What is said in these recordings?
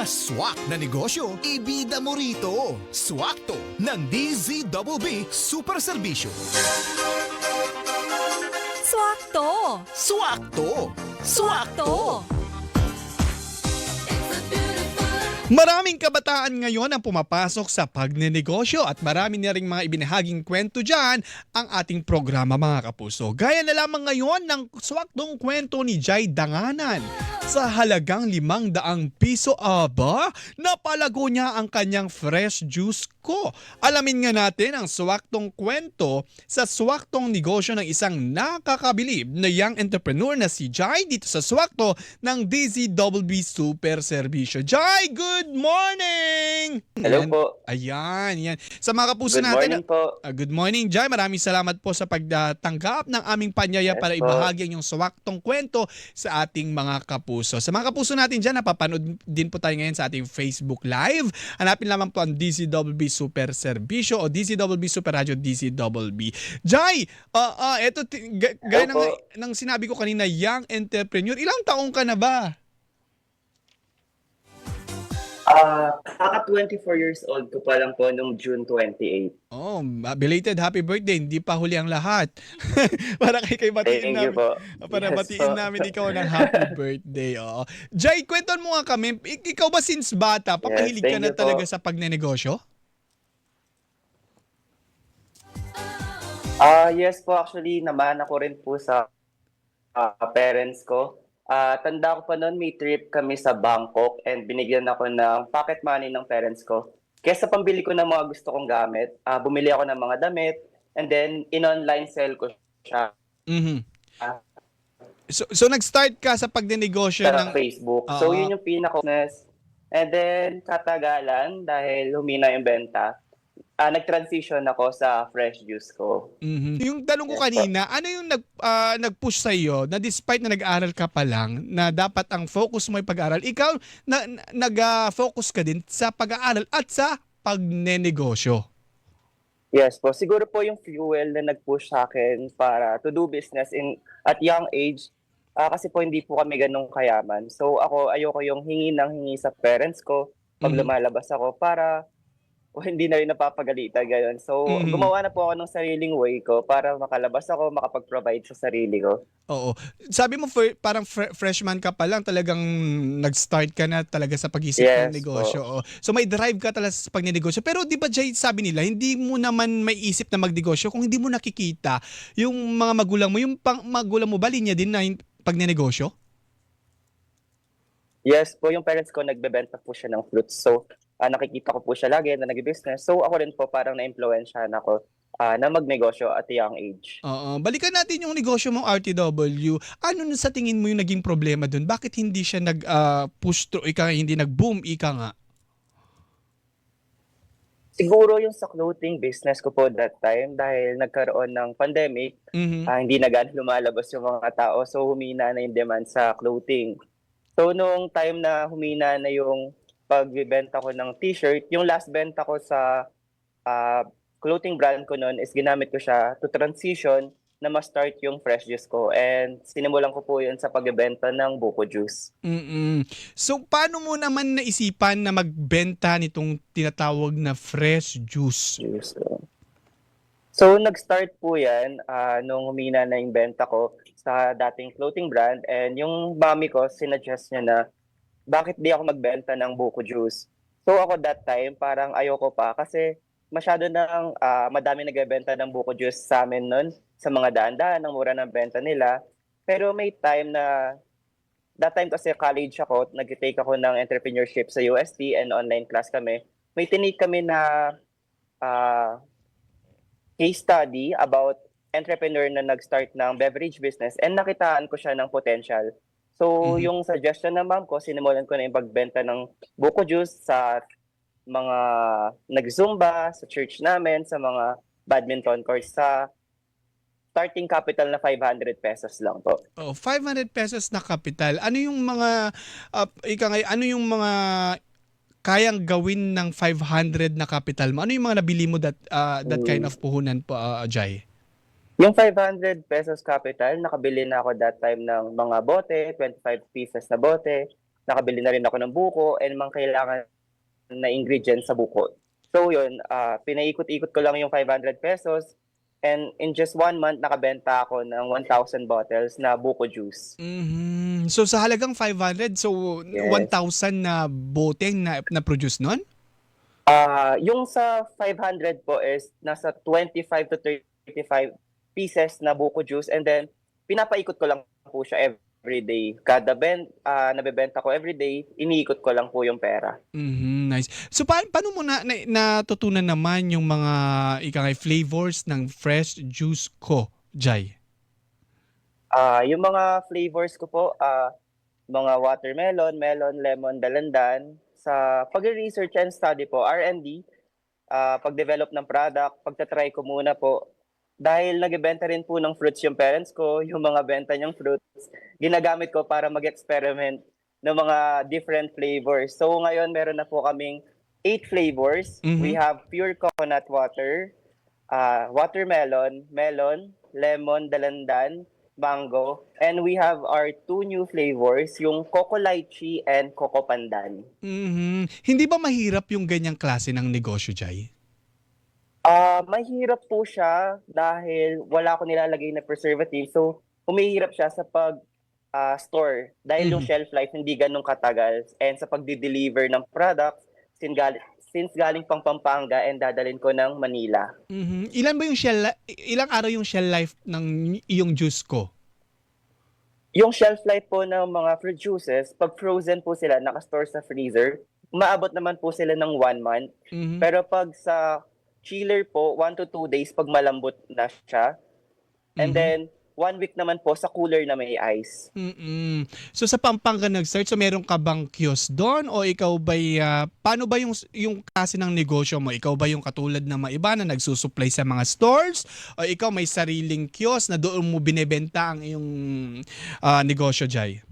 Mga swak na negosyo, ibida mo rito. Swakto ng DZBB Super Serbisyo. Swakto! Swakto! Swakto! Maraming kabataan ngayon ang pumapasok sa pagnenegosyo at marami na ring mga ibinahaging kwento dyan ang ating programa mga kapuso. Gaya na lamang ngayon ng swaktong kwento ni Jai Danganan. Sa halagang 500 piso, aba, napalago niya ang kanyang fresh juice ko. Alamin nga natin ang swaktong kwento sa swaktong negosyo ng isang nakakabilib na young entrepreneur na si Jai dito sa swakto ng DZBB Super Serbisyo. Jai, good morning! Hello po. Ayan, yan. Sa mga kapuso Good natin, morning po. good morning, Jai. Maraming salamat po sa pagtanggap ng aming panyaya Yes para po. ibahagi ang iyong swaktong kwento sa ating mga kapuso. Sa mga kapuso natin dyan, napapanood din po tayo ngayon sa ating Facebook Live. Hanapin lamang po ang DZBB Super Serbisyo o DZBB Super Radio DZBB. Jai, gaya Opo. ng sinabi ko kanina, young entrepreneur, ilang taong ka na ba? Kaka 24 years old ko pa lang po nung June 28. Oh, belated happy birthday. Hindi pa huli ang lahat. Para kay batiin Thank you namin. po. Para Yes batiin po. namin ikaw ng happy birthday. Oo. Jai, kwenton mo nga kami. Ikaw ba since bata, papahilig ka thank na you po. talaga sa pagnenegosyo? Yes po, actually, naman ako rin po sa parents ko. Tanda ko pa noon, may trip kami sa Bangkok and binigyan ako ng pocket money ng parents ko. Kesa pambili ko ng mga gusto kong gamit, bumili ako ng mga damit and then in-online sell ko siya Mhm. Ah. So nag-start ka sa pagnenegosyo sa ng... Facebook. So yun yung pinaka-business. And then, katagalan, dahil humina yung benta, nag-transition ako sa fresh juice ko. Mhm. Yung tanong ko Yes, kanina, ano yung nag-push sa iyo na despite na nag-aaral ka pa lang, na dapat ang focus mo ay pag-aaral, ikaw nag-focus ka din sa pag-aaral at sa pagnenegosyo? Yes po, siguro po yung fuel na nag-push sa akin para to do business at young age, kasi po hindi po kami ganun kayaman. So ako, ayoko yung hingi ng hingi sa parents ko pag Mhm. lumalabas ako para hindi na rin napapagalitan gayon. So Mhm. gumawa na po ako ng sariling way ko para makalabas ako, makapag-provide sa sarili ko. Oo. Sabi mo parang freshman ka pa lang, talagang nag-start ka na talaga sa pag-isip ng Yes negosyo. Oo. So may drive ka talaga sa pagnenegosyo. Pero di ba, Jay, sabi nila, hindi mo naman may isip na magnegosyo kung hindi mo nakikita yung mga magulang mo. Yung magulang mo ba, linya din na yung pagnenegosyo? Yes po, yung parents ko nagbebenta po siya ng fruits. So nakikita ko po siya lagi na nag-business. So ako rin po parang na-influensyahan ako na magnegosyo at a young age. Oo. Balikan natin yung negosyo mong RTW. Ano sa tingin mo yung naging problema dun? Bakit hindi siya nag-push through, hindi nag-boom, nga? Siguro yung sa clothing business ko po that time dahil nagkaroon ng pandemic, Mhm. hindi na gaano lumalabas yung mga tao. So humina na yung demand sa clothing. So nung time na humina na yung pagbibenta ko ng t-shirt, yung last benta ko sa clothing brand ko noon is ginamit ko siya to transition na ma-start yung fresh juice ko. And sinimulan ko po yun sa pagbibenta ng buko juice. Mm. So paano mo naman naisipan na magbenta nitong tinatawag na fresh juice? Juice. So nag-start po yan nung humina na yung benta ko sa dating clothing brand. And yung mami ko, sinuggest niya na bakit di ako magbenta ng buko juice. So ako that time, parang ayoko pa kasi masyado nang madami nagbebenta ng buko juice sa amin nun, sa mga daan-daan, ang mura ng benta nila. Pero may time na, that time kasi college ako, nag-take ako ng entrepreneurship sa UST and online class kami. May tinake kami na case study about entrepreneur na nag-start ng beverage business and nakitaan ko siya ng potential. So, Mhm. yung suggestion ng mom ko, sinimulan ko na yung pagbenta ng buko juice sa mga nag-zumba, sa church namin, sa mga badminton courts, sa starting capital na 500 pesos lang po. Oh, 500 pesos na kapital. Ano yung mga ano yung mga kayang gawin ng 500 na kapital mo? Ano yung mga nabili mo that kind of puhunan po, Jai? Yung 500 pesos capital, nakabili na ako that time ng mga bote, 25 pieces na bote. nakabili na rin ako ng buko and mga kailangan na ingredients sa buko. So yun, pinaikot-ikot ko lang yung 500 pesos and in just 1 month, nakabenta ako ng 1,000 bottles na buko juice. So sa halagang 500, so Yes. 1,000 na boteng na produce nun? Yung sa 500 po is nasa 25 to 35 pieces na buko juice and then pinapaikot ko lang po siya every day. Kada nabebenta ko every day, iniikot ko lang po yung pera. Nice. So paano mo natutunan naman yung mga flavors ng fresh juice ko, Jai? Yung mga flavors ko po, mga watermelon, melon, lemon, dalandan. Sa pag-research and study po, R&D, pag-develop ng product, pagtatry ko muna po. Dahil nagbebenta rin po ng fruits yung parents ko, yung mga benta niyang fruits, ginagamit ko para mag-experiment ng mga different flavors. So ngayon, meron na po kaming 8 flavors. We have pure coconut water, watermelon, melon, lemon, dalandan, mango, and we have our 2 new flavors, yung coco lychee and coco pandan. Hindi ba mahirap yung ganyang klase ng negosyo, Jai? Mahirap po siya dahil wala ko nilalagay na preservative. So, humihirap siya sa store dahil yung shelf life hindi ganun katagal and sa pagdi-deliver ng products since galing pang Pampanga and dadalhin ko ng Manila. Ilang araw yung shell life ng iyong juice ko? Yung shelf life po ng mga fruit juices, pag frozen po sila, nakastore sa freezer, umaabot naman po sila ng 1 month. Pero pag sa chiller po, 1 to 2 days pag malambot na siya. And then, 1 week naman po sa cooler na may ice. So sa Pampanga nag-start, so meron ka bang kiosk doon? O ikaw ba'y, paano ba yung klase ng negosyo mo? Ikaw ba yung katulad ng mga iba na nagsusupply sa mga stores? O ikaw may sariling kiosk na doon mo binebenta ang iyong negosyo, Jai?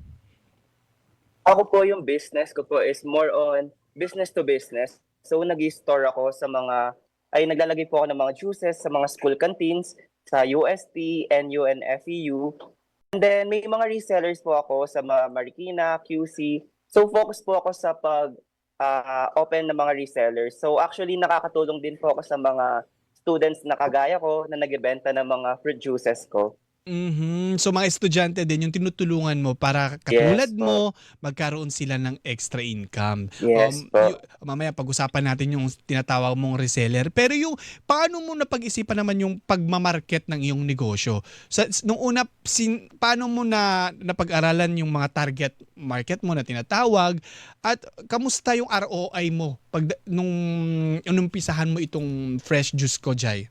Ako po yung business ko po is more on business to business. So nag-store ako sa naglalagay po ako ng mga juices sa mga school canteens, sa UST and UNFEU. And then may mga resellers po ako sa Marikina, QC. So focus po ako sa open ng mga resellers. So actually nakakatulong din po ako sa mga students na kagaya ko na nagbebenta ng mga fruit juices ko. So mga estudyante din yung tinutulungan mo para katulad Yes, mo magkaroon sila ng extra income. Yes po. Mamaya pag-usapan natin yung tinatawag mong reseller. Pero yung paano mo napag-isipan naman yung pagmamarket ng iyong negosyo? Nung una, paano mo napag-aralan yung mga target market mo na tinatawag? At kamusta yung ROI mo nung inumpisahan mo itong fresh juice ko, Jai?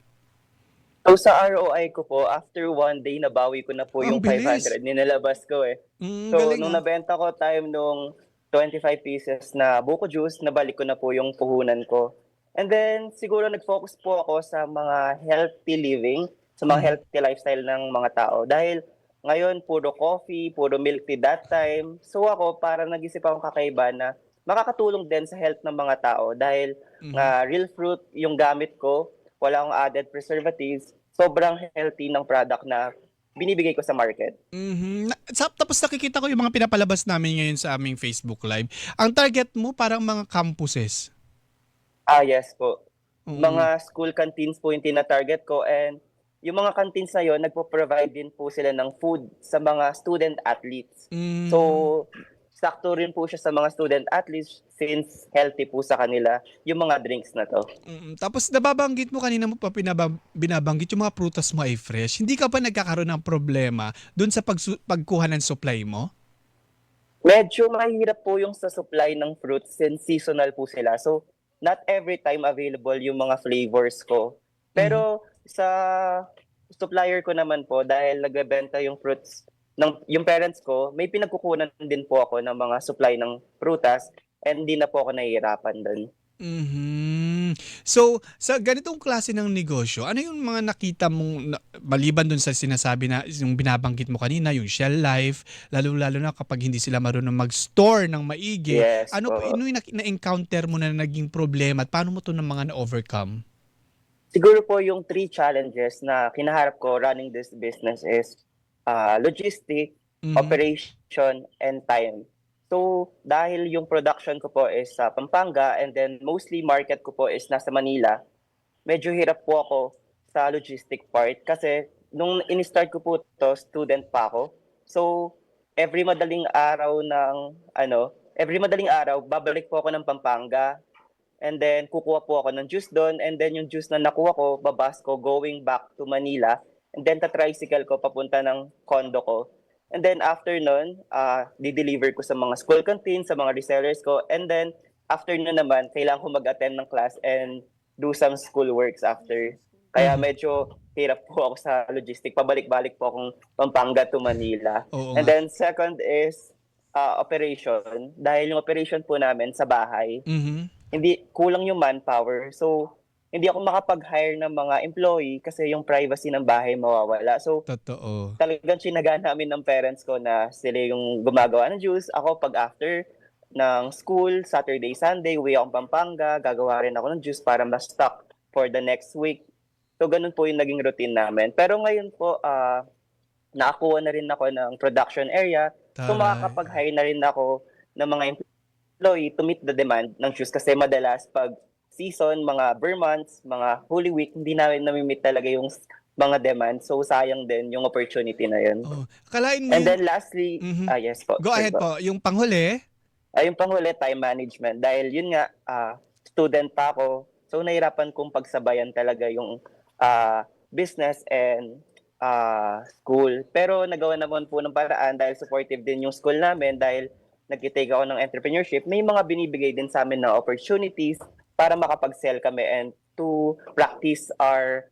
So sa ROI ko po, after 1 day, nabawi ko na po Ang yung bilis. 500. Ninalabas ko eh. So Galing, nung nabenta ko time nung 25 pieces na buko juice, nabalik ko na po yung puhunan ko. And then siguro nag-focus po ako sa mga healthy living, sa mga healthy lifestyle ng mga tao. Dahil ngayon, puro coffee, puro milk tea that time. So ako, parang nag-isip akong kakaiba na makakatulong din sa health ng mga tao. Dahil real fruit yung gamit ko, wala akong added preservatives, sobrang healthy ng product na binibigay ko sa market. Tapos nakikita ko yung mga pinapalabas namin ngayon sa aming Facebook Live. Ang target mo parang mga campuses. Yes po. Mga school canteens po yung tina-target ko and yung mga canteens na yun, nagpo-provide din po sila ng food sa mga student athletes. So, sakto rin po siya sa mga student athletes since healthy po sa kanila yung mga drinks na to. Tapos nababanggit mo kanina mo pa binabanggit yung mga prutas mo ay fresh. Hindi ka pa nagkakaroon ng problema dun sa pagkuha ng supply mo? Medyo mahirap po yung sa supply ng fruits since seasonal po sila. So, not every time available yung mga flavors ko. Pero sa supplier ko naman po, dahil nagbebenta yung fruits yung parents ko, may pinagkukunan din po ako ng mga supply ng prutas and hindi na po ako nahihirapan doon. So, sa ganitong klase ng negosyo, ano yung mga nakita mong, maliban dun sa sinasabi na, yung binabanggit mo kanina, yung shell life, lalo-lalo na kapag hindi sila marunong mag-store ng maigi, Yes ano po. yung na-encounter mo na naging problema at paano mo to ng mga na-overcome? Siguro po yung 3 challenges na kinaharap ko running this business is logistic, operation, and time. So, dahil yung production ko po is sa Pampanga and then mostly market ko po is nasa Manila, medyo hirap po ako sa logistic part kasi nung in-start ko po to, student pa ako. So, every madaling araw babalik po ako ng Pampanga. And then, kukuha po ako ng juice doon. And then, yung juice na nakuha ko, babas ko going back to Manila. And then, ta-tricycle ko papunta ng condo ko. And then, after nun, di-deliver ko sa mga school canteen, sa mga resellers ko. And then, after nun naman, kailangan ko mag-attend ng class and do some school works after. Kaya medyo hirap po ako sa logistic. Pabalik-balik po akong Pampanga to Manila. Oo And nga. then, second is operation. Dahil yung operation po namin sa bahay, Mhm. hindi kulang yung manpower. So, hindi ako makapag-hire ng mga employee kasi yung privacy ng bahay mawawala. So, Totoo. talagang sinagaan namin ng parents ko na sila yung gumagawa ng juice. Ako pag after ng school, Saturday, Sunday, uwi akong Pampanga, gagawa rin ako ng juice para ma-stock for the next week. So, ganun po yung naging routine namin. Pero ngayon po, nakakuha na rin ako ng production area. So, Taray. makakapag-hire na rin ako ng mga employee to meet the demand ng shoes kasi madalas pag season, mga bare months, mga Holy Week, hindi namin nami-meet talaga yung mga demand. So, sayang din yung opportunity na yun. Oh. Kalain mo And yung... then lastly, Mhm. yes po. Go ahead po. Yung panghuli? Yung panghuli, time management. Dahil yun nga, student pa ako. So, nahirapan kong pagsabayan talaga yung business and school. Pero nagawa naman po ng paraan dahil supportive din yung school namin dahil nag-take ako ng entrepreneurship. May mga binibigay din sa amin na opportunities para makapag-sell kami and to practice our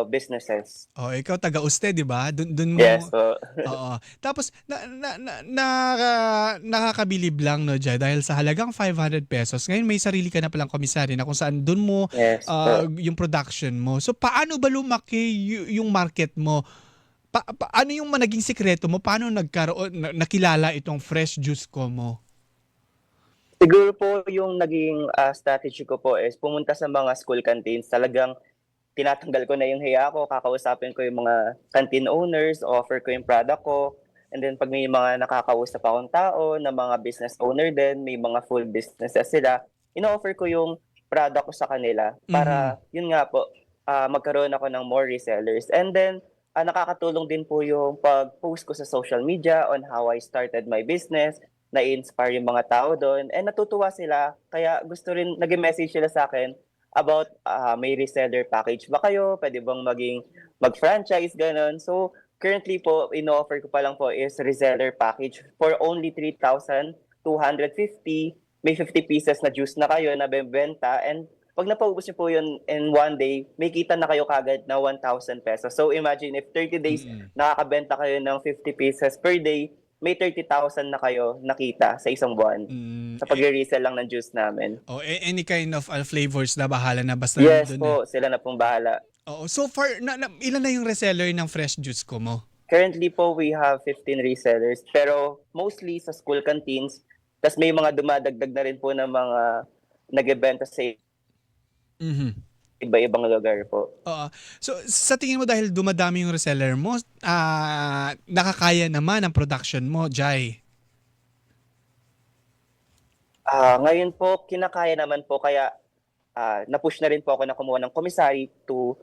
businesses. Oh, ikaw taga-Uste, 'di ba? Dun mo. Yes, so, Oo. Tapos nakakabilib lang no, Jai, dahil sa halagang 500 pesos. Ngayon may sarili ka na palang komisaryo na kung saan dun mo yes. So, yung production mo. So paano ba lumaki yung market mo? Ano yung naging sikreto mo? Paano nakilala itong fresh juice ko mo? siguro po yung naging strategy ko po is pumunta sa mga school canteens. Talagang tinatanggal ko na yung hiya ko, kakausapin ko yung mga canteen owners, offer ko yung product ko. And then pag may mga nakakausap akong tao na mga business owner din, may mga full businesses sila, ino-offer ko yung product ko sa kanila para yun nga po, magkaroon ako ng more resellers. And then nakakatulong din po yung pag-post ko sa social media on how I started my business, na-inspire yung mga tao doon, and natutuwa sila. Kaya gusto rin, nag-message sila sa akin about may reseller package ba kayo? Pwede bang mag-franchise, ganun. So, currently po, in-offer ko pa lang po is reseller package for only 3,250. May 50 pieces na juice na kayo na bebenta, and pag napaubos niyo po yun in one day, may kita na kayo kagad na 1,000 pesos. So, imagine if 30 days nakakabenta kayo ng 50 pieces per day, may 30,000 na kayo nakita sa isang buwan sa pag-resell lang ng juice namin. Oh, any kind of flavors na bahala na basta Yes nandun po, sila na pong bahala. Oo. So far, ilan na yung reseller ng fresh juice ko mo? Currently po, we have 15 resellers, pero mostly sa school canteens. Tapos may mga dumadagdag na rin po ng mga nag-ibenta sa iba-ibang lugar po. Oo. So sa tingin mo dahil dumadami yung reseller mo, nakakaya naman ang production mo, Jai? Ngayon po, kinakaya naman po, kaya na-push na rin po ako na kumuha ng commissary to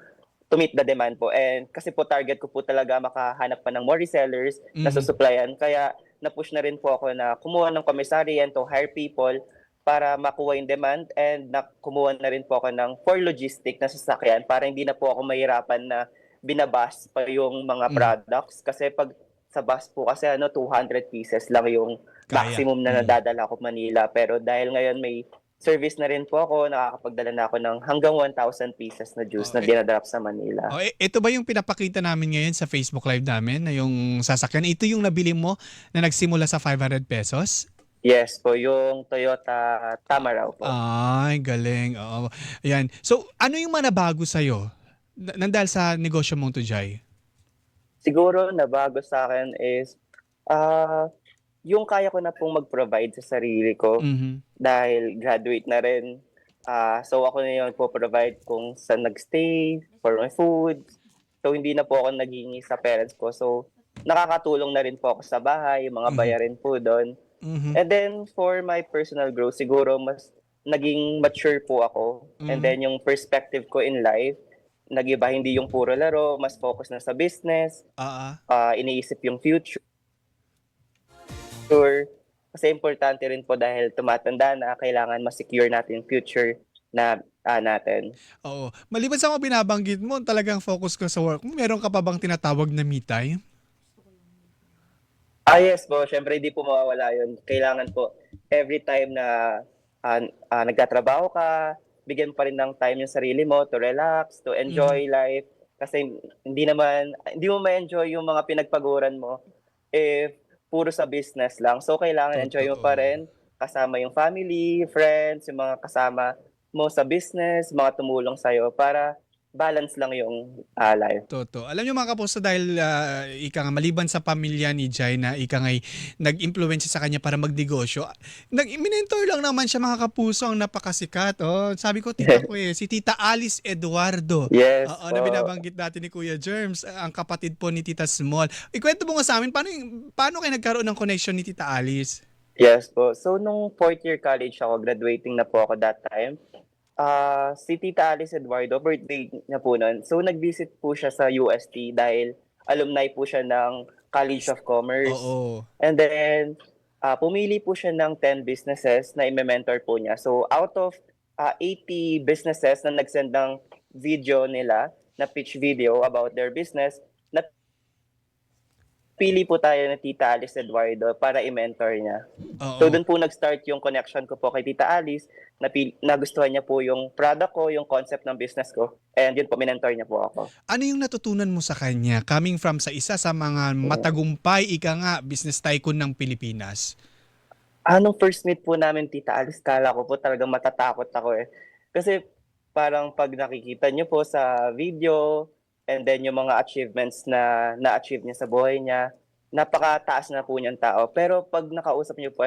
meet the demand po. And kasi po target ko po talaga makahanap pa ng more resellers na susupplyan. Kaya na-push na rin po ako na kumuha ng commissary and to hire people para makuha yung demand, and kumuha na rin po ako ng for logistic na sasakyan para hindi na po ako mahirapan na binabas pa yung mga products. Kasi pag sa bus po kasi 200 pieces lang yung maximum na nadadala ko Manila. Pero dahil ngayon may service na rin po ako, nakakapagdala na ako ng hanggang 1,000 pieces na juice na dinadrop sa Manila. Ito ba yung pinapakita namin ngayon sa Facebook Live namin na yung sasakyan? Ito yung nabili mo na nagsimula sa 500 pesos? Yes po, yung Toyota Tamaraw po. Ay, galing. Oo. Ayan. So, ano yung manabago sa'yo? Nandahil sa negosyo mong to, Jai? Siguro nabago sa akin is yung kaya ko na pong mag-provide sa sarili ko dahil graduate na rin. So ako na yung po-provide kung saan nag-stay, for my food. So hindi na po ako naghingi sa parents ko. So nakakatulong na rin po ako sa bahay, mga bayarin po doon. Mhm. And then for my personal growth, siguro mas naging mature po ako. And Mhm. then yung perspective ko in life, nag-iba, hindi yung puro laro, mas focus na sa business, Oo. iniisip yung future. Kasi importante rin po dahil tumatanda na kailangan ma-secure natin yung future na natin. Oo. Maliban sa mga binabanggit mo, talagang focus ka sa work mo, meron ka pa bang tinatawag na me time? Yes po, syempre hindi po mawawala yun. Kailangan po every time na nagtatrabaho ka, bigyan pa rin ng time yung sarili mo to relax, to enjoy life. Kasi hindi mo ma-enjoy yung mga pinagpaguran mo if puro sa business lang. So kailangan enjoy mo pa Totoo. rin kasama yung family, friends, yung mga kasama mo sa business, mga tumulong sa'yo para balance lang yung life. Totoo. Alam niyo mga kapuso, dahil ika nga maliban sa pamilya ni Jai na ika nga'y nag-impluwensya sa kanya para magnegosyo, minentor lang naman siya mga kapuso, ang napakasikat. Oh, sabi ko tita ko si Tita Alice Eduardo. Yes Oo, po. na binabanggit natin ni Kuya Germs, ang kapatid po ni Tita Small. Ikwento mo nga sa amin, paano kayo nagkaroon ng connection ni Tita Alice? Yes po. So, nung fourth year college ako, graduating na po ako that time, si Tita Alice Eduardo, birthday niya po nun. So, nag-visit po siya sa UST dahil alumni po siya ng College of Commerce. Oo. And then, pumili po siya ng 10 businesses na i-mentor po niya. So, out of 80 businesses na nag-send ng video nila, na pitch video about their business, pili po tayo ni Tita Alice Eduardo para i-mentor niya. Oo. So doon po nag-start yung connection ko po kay Tita Alice, nagustuhan niya po yung product ko, yung concept ng business ko, and yun po, minentor niya po ako. Ano yung natutunan mo sa kanya coming from sa isa sa mga matagumpay ika nga business tycoon ng Pilipinas? Nung first meet po namin, Tita Alice, kala ko po talagang matatakot ako eh. Kasi parang pag nakikita niyo po sa video, and then yung mga achievements na na-achieve niya sa buhay niya, napakataas na po niyang tao. Pero pag nakausap niyo po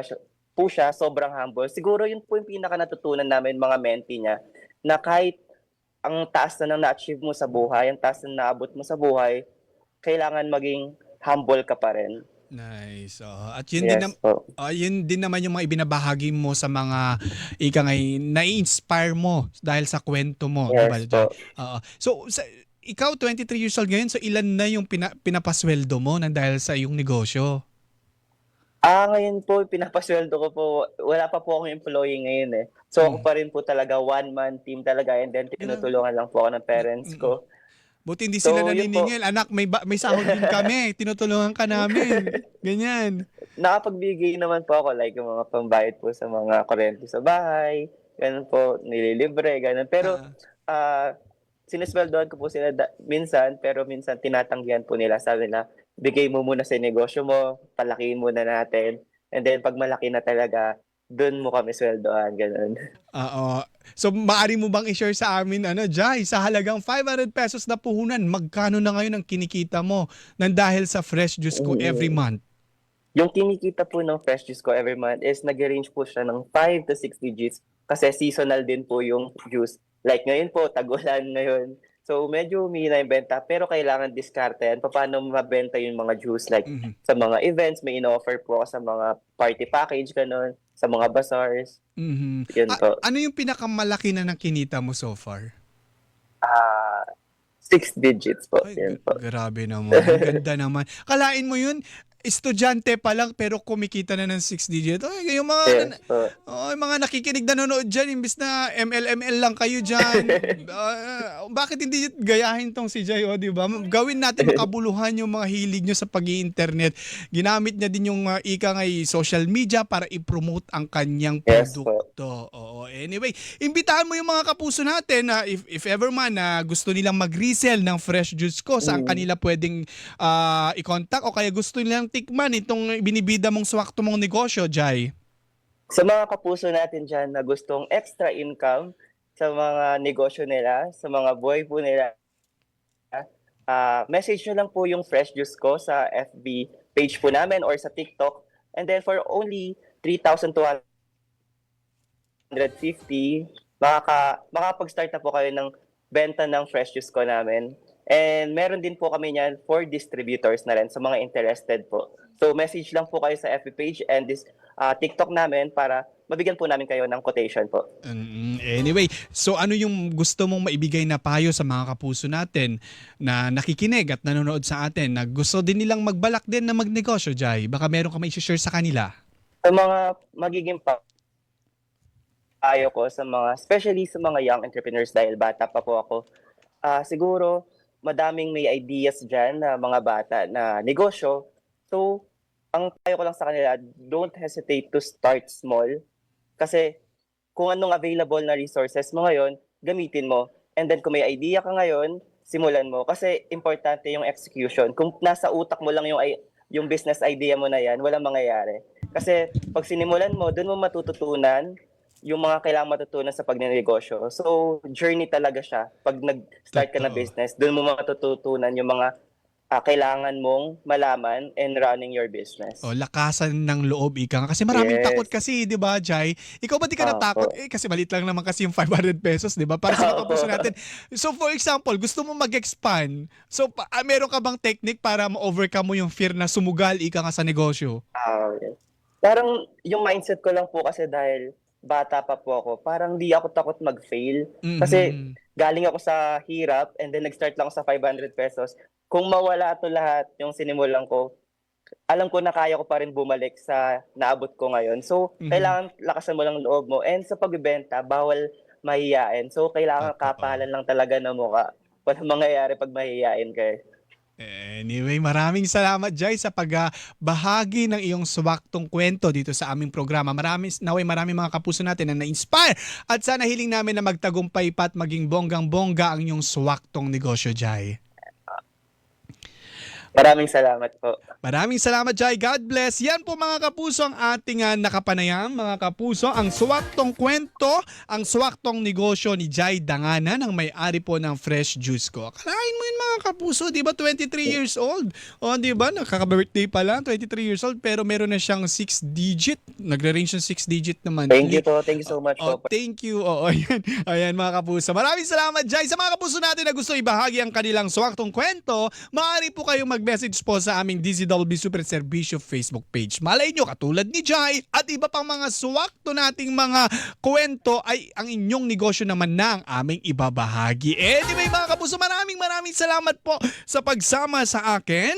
siya, sobrang humble. Siguro yun po yung pinaka natutunan namin mga mentee niya, na kahit ang taas na nang na-achieve mo sa buhay, ang taas na naabot mo sa buhay, kailangan maging humble ka pa rin. Nice. At yun Yes po. yun din naman yung mga ibinabahagi mo sa mga ika nga'y nai-inspire mo dahil sa kwento mo, di ba? Yes po. Oo. So ikaw 23 years old ngayon, so ilan na yung pinapasweldo mo nang dahil sa iyong negosyo? Ngayon po, pinapasweldo ko po. Wala pa po akong employee ngayon eh. So ako pa rin po talaga, one-man team talaga, and then tinutulungan lang po ako ng parents ko. Buti hindi So, sila yun po. naniningil. Anak, may sahod din kami. Tinutulungan ka namin. Ganyan. Nakapagbigay naman po ako, like yung mga pambayad po sa mga kuryente sa bahay, ganun po, nililibre, ganun. Pero sinisweldohan ko po sila minsan, pero minsan tinatanggihan po nila. Sabi nila, bigay mo muna sa negosyo mo, palakihin muna natin. And then pag malaki na talaga, dun mo kami sweldohan, ganun. Oo. So maaari mo bang i-share sa amin, Jai, sa halagang 500 pesos na puhunan, magkano na ngayon ang kinikita mo nang dahil sa fresh juice ko every month? Yung kinikita po ng fresh juice ko every month is nag-range po siya ng 5 to 6 digits kasi seasonal din po yung juice. Like ngayon po, tag-ulan ngayon. So medyo humihina yung benta, pero kailangan diskartehan paano mabenta yung mga juice. Like sa mga events, may in-offer po ako sa mga party package, ganun, sa mga bazaars. Yun po. Ano yung pinakamalaki na nakinita mo so far? 6 digits po. Ay, Yun po. grabe naman. Ang ganda naman. Kalain mo yun, estudyante pa lang pero kumikita na ng 6 digit. Ay, yung mga, Yes po. yung mga nakikinig nanonood dyan, imbis na ML lang kayo dyan. Bakit hindi gayahin tong si Jai, di ba? Gawin natin makabuluhan yung mga hilig nyo sa pag-i-internet. Ginamit niya din yung ika nga'y social media para i-promote ang kanyang Yes produkto. Oo. Anyway, imbitahan mo yung mga kapuso natin na if ever man na gusto nilang mag-resell ng fresh juice ko, saan kanila pwedeng i-contact o kaya gusto nilang tikman itong binibida mong swakto mong negosyo, Jai? Sa mga kapuso natin dyan na gustong extra income sa mga negosyo nila, sa mga buhay po nila, message nyo lang po yung fresh juice ko sa FB page po namin or sa TikTok. And then for only 3,250, makakapag-start na po kayo ng benta ng fresh juice ko namin. And meron din po kami niyan for distributors na rin sa mga interested po. So message lang po kayo sa FB page and TikTok namin para mabigyan po namin kayo ng quotation po. Anyway, so ano yung gusto mong maibigay na payo sa mga kapuso natin na nakikinig at nanonood sa atin na gusto din nilang magbalak din na magnegosyo, Jai? Baka meron ka may share sa kanila. Sa mga magiging payo ko sa mga, especially sa mga young entrepreneurs dahil bata pa po ako, siguro madaming may ideas dyan na mga bata na negosyo. So, ang payo ko lang sa kanila, don't hesitate to start small. Kasi kung anong available na resources mo ngayon, gamitin mo. And then kung may idea ka ngayon, simulan mo. Kasi importante yung execution. Kung nasa utak mo lang yung business idea mo na yan, walang mangyayari. Kasi pag sinimulan mo, doon mo matututunan yung mga kailangang matutunan sa pagnenegosyo. So, journey talaga siya. Pag nag-start ka na business, doon mo matututunan yung mga kailangan mong malaman and running your business. Lakasan ng loob, ika nga. Kasi maraming Yes. takot kasi, di ba, Jai? Ikaw ba di ka natakot? Kasi malit lang naman kasi yung 500 pesos, di ba? Para sa mga kapuso natin. So, for example, gusto mo mag-expand. So, meron ka bang technique para ma-overcome mo yung fear na sumugal, ika nga sa negosyo? Yes. Parang yung mindset ko lang po kasi dahil bata pa po ako, parang di ako takot mag-fail. Kasi galing ako sa hirap and then nag-start lang ako sa 500 pesos. Kung mawala to lahat yung sinimulan ko, alam ko na kaya ko pa rin bumalik sa naabot ko ngayon. So, kailangan lakasan mo lang loob mo. And sa pagbibenta, bawal mahihiyain. So, kailangan kapalan lang talaga ng mukha. Walang mangyayari pag mahihiyain kayo. Anyway, maraming salamat, Jai, sa pagbahagi ng iyong swaktong kwento dito sa aming programa. Maraming mga kapuso natin na na-inspire at sana hiling namin na magtagumpay pa at maging bonggang-bongga ang iyong swaktong negosyo, Jai. Maraming salamat po. Maraming salamat, Jai. God bless. Yan po mga kapuso ang ating nakapanayam, mga kapuso. Ang swaktong kwento, ang swaktong negosyo ni Jai Dangana ng may-ari po ng Fresh Juice Ko. Akalain mo yun mga kapuso, di ba 23 years old? O di ba, nakaka-birthday pa lang, 23 years old, pero meron na siyang 6 digit. Nagre-range yung 6 digit naman. Thank you po. Thank you so much po. Thank you. Ayan. Ayan mga kapuso. Maraming salamat, Jai. Sa mga kapuso natin na gusto ibahagi ang kanilang swaktong kwento, maaari po kayong mag-message po sa aming DZWB Super Servicio Facebook page. Malay nyo, katulad ni Jai at iba pang mga swakto nating mga kwento ay ang inyong negosyo naman na ang aming ibabahagi. Anyway mga kapuso, maraming salamat po sa pagsama sa akin.